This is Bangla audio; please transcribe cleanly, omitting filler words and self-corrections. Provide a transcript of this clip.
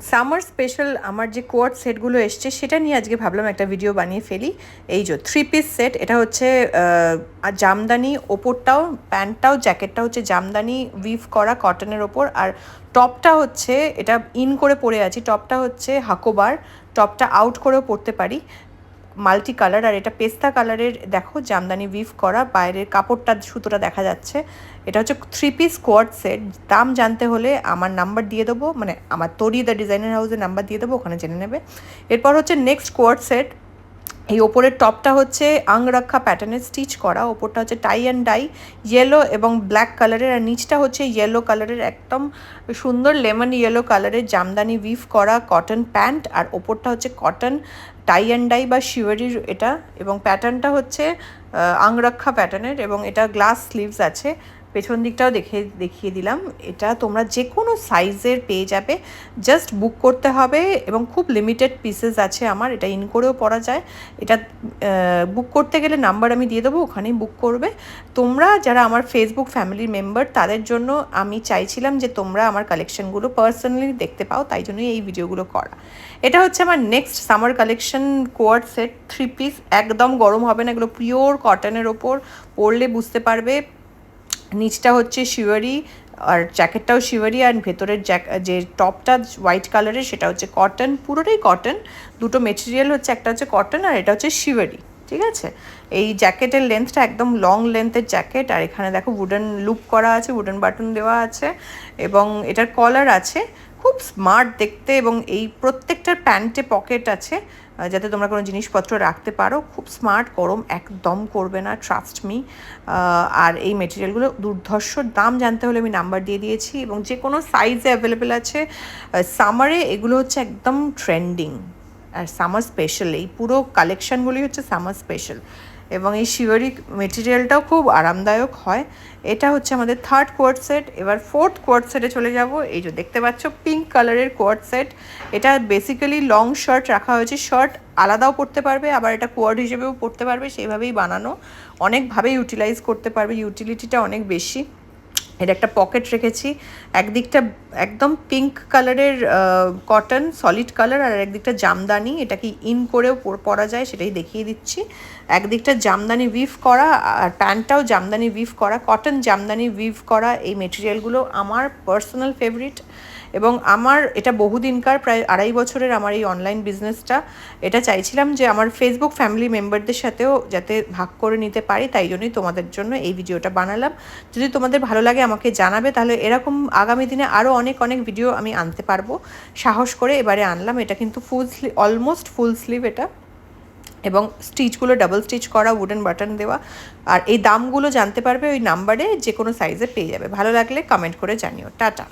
সামার স্পেশাল আমার যে কোয়ার্ড সেটগুলো এসছে সেটা নিয়ে আজকে ভাবলাম একটা ভিডিও বানিয়ে ফেলি। এই যে 3 পিস সেট, এটা হচ্ছে জামদানি, ওপরটাও প্যান্টটাও জ্যাকেটটা হচ্ছে জামদানি উইভ করা কটনের ওপর, আর টপটা হচ্ছে এটা ইন করে পরে আছি, টপটা হচ্ছে হাকোবার, টপটা আউট করেও পরতে পারি, মাল্টি কালার। আর এটা পেস্তা কালারের, দেখো জামদানি উইভ করা, বাইরের কাপড়টা সুতোটা দেখা যাচ্ছে। এটা হচ্ছে 3 পিস কোয়ার্ড সেট। দাম জানতে হলে আমার নাম্বার দিয়ে দেবো, মানে আমার তরি দ্য ডিজাইনার হাউসের নাম্বার দিয়ে দেবো, ওখানে জেনে নেবে। এরপর হচ্ছে নেক্সট কোয়ার্ড সেট। এই ওপরের টপটা হচ্ছে আংরাক্ষা প্যাটার্নের স্টিচ করা, ওপরটা হচ্ছে টাই অ্যান্ড ডাই ইয়েলো এবং ব্ল্যাক কালারের, আর নিচটা হচ্ছে ইয়েলো কালারের, একদম সুন্দর লেমন ইয়েলো কালারের জামদানি উইভ করা কটন প্যান্ট, আর ওপরটা হচ্ছে কটন টাই অ্যান্ড ডাই বা শিওয়ারির এটা, এবং প্যাটার্নটা হচ্ছে আংরাক্ষা প্যাটার্নের, এবং এটা গ্লাস স্লিভস আছে। পেছন দিকটাও দেখিয়ে দিলাম। এটা তোমরা যে কোনো সাইজের পেয়ে যাবে, জাস্ট বুক করতে হবে, এবং খুব লিমিটেড পিসেস আছে আমার, এটা ইন করেও পরা যায়। এটা বুক করতে গেলে নাম্বার আমি দিয়ে দেবো, ওখানেই বুক করবে। তোমরা যারা আমার ফেসবুক ফ্যামিলির মেম্বার, তাদের জন্য আমি চাইছিলাম যে তোমরা আমার কালেকশনগুলো পার্সোনালি দেখতে পাও, তাই জন্যই এই ভিডিওগুলো করা। এটা হচ্ছে আমার next summer collection coord set 3 piece, একদম গরম হবে না, এগুলো পিওর কটনের ওপর, পরলে বুঝতে পারবে। নিচটা হচ্ছে শিওয়ারি, আর জ্যাকেটটাও শিওয়ারি, আর ভেতরের যে টপটা হোয়াইট কালারের সেটা হচ্ছে কটন, পুরোটাই কটন। দুটো মেটেরিয়াল হচ্ছে, একটা হচ্ছে কটন আর এটা হচ্ছে শিওয়ারি, ঠিক আছে। এই জ্যাকেটের লেন্থটা একদম লং লেন্থের জ্যাকেট, আর এখানে দেখো উডেন লুপ করা আছে, উডেন বাটন দেওয়া আছে, এবং এটার কলার আছে, খুব স্মার্ট দেখতে। এবং এই প্রত্যেকটার প্যান্টে পকেট আছে, যাতে তোমরা কোনো জিনিসপত্র রাখতে পারো। খুব স্মার্ট, গরম একদম করবে না, ট্রাস্ট মি। আর এই মেটেরিয়ালগুলো দুর্ধর্ষ। দাম জানতে হলে আমি নাম্বার দিয়ে দিয়েছি, এবং যে কোনো সাইজে অ্যাভেলেবেল আছে। সামারে এগুলো হচ্ছে একদম ট্রেন্ডিং, আর সামার স্পেশাল, এই পুরো কালেকশানগুলি হচ্ছে সামার স্পেশাল। এবং এই শিওরি মেটেরিয়ালটাও খুব আরামদায়ক হয়। এটা হচ্ছে আমাদের থার্ড কোয়ার্ড সেট। এবার ফোর্থ কোয়ার্ড সেটে চলে যাব। এই যে দেখতে পাচ্ছ পিঙ্ক কালারের কোয়ার্ড সেট, এটা বেসিক্যালি লং শার্ট রাখা হয়েছে, শার্ট আলাদাও পরতে পারবে, আবার এটা কোয়ার্ড হিসেবেও পরতে পারবে, সেইভাবেই বানানো, অনেকভাবে ইউটিলাইজ করতে পারবে, ইউটিলিটিটা অনেক বেশি। এর একটা পকেট রেখেছি, একদিকটা একদম পিঙ্ক কালারের কটন সলিড কালার, আর একদিকটা জামদানি, এটাকে ইন করেও পরা যায়, সেটাই দেখিয়ে দিচ্ছি। একদিকটা জামদানি উইভ করা, আর প্যান্টটাও জামদানি উইভ করা, কটন জামদানি উইভ করা। এই মেটেরিয়ালগুলো আমার পার্সোনাল ফেভারিট, এবং আমার এটা বহুদিনকার, প্রায় 2.5 বছরের আমার এই অনলাইন বিজনেসটা। এটা চাইছিলাম যে আমার ফেসবুক ফ্যামিলি মেম্বারদের সাথেও যাতে ভাগ করে নিতে পারি, তাই জন্যই তোমাদের জন্য এই ভিডিওটা বানালাম। যদি তোমাদের ভালো লাগে আমাকে জানাবে, তাহলে এরকম আগামী দিনে আরও অনেক ভিডিও আমি আনতে পারবো। সাহস করে এবারে আনলাম। এটা কিন্তু full sleeve, almost full sleeve এটা, এবং স্টিচগুলো ডাবল স্টিচ করা, উডেন বাটন দেওয়া। আর এই দামগুলো জানতে পারবে ওই নাম্বারে, যে কোনো সাইজে পেয়ে যাবে। ভালো লাগলে কমেন্ট করে জানিও। টাটা।